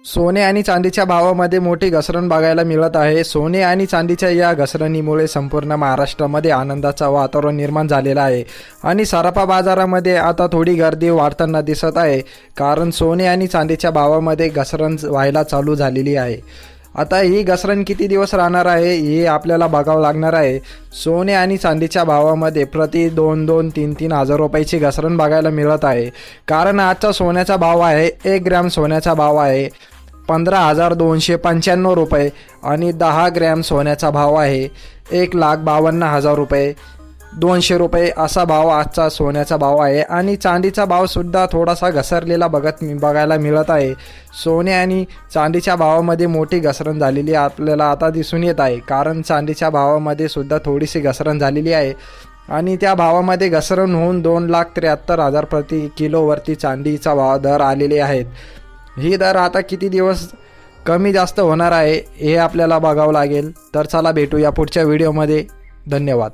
सोने आणि चांदीच्या भावामध्ये मोठी घसरण बघायला मिळत आहे। सोने आणि चांदीच्या या घसरणीमुळे संपूर्ण महाराष्ट्रामध्ये आनंदाचं वातावरण निर्माण झालेलं आहे आणि सराफा बाजारामध्ये आता थोडी गर्दी वाढताना दिसत आहे, कारण सोने आणि चांदीच्या भावामध्ये घसरण व्हायला चालू झालेली आहे। आता ही घसरण किती दिवस राहणार आहे हे आपल्याला बघावं लागणार आहे। सोने आणि चांदीच्या भावामध्ये प्रति 2-2, 3-3 हजार रुपयाची घसरण बघायला मिळत आहे, कारण आजचा सोन्याचा भाव आहे, 1 ग्रॅम सोन्याचा भाव आहे 15,295 रुपये आणि 10 ग्रॅम सोन्याचा भाव आहे 1,52,000 रुपये, 200 रुपये असा भाव आजचा सोन्याचा भाव आहे। आणि चांदीचा भावसुद्धा थोडासा घसरलेला बघायला मिळत आहे। सोने आणि चांदीच्या भावामध्ये मोठी घसरण झालेली आपल्याला आता दिसून येत आहे, कारण चांदीच्या भावामध्ये सुद्धा थोडीशी घसरण झालेली आहे आणि त्या भावामध्ये घसरण होऊन 2,73,000 प्रति किलोवरती चांदीचा भाव दर आलेले आहेत। ही दर आता किती दिवस कमी जास्त होणार आहे हे आपल्याला बघावं लागेल। तर चला भेटूया पुढच्या व्हिडिओमध्ये। धन्यवाद।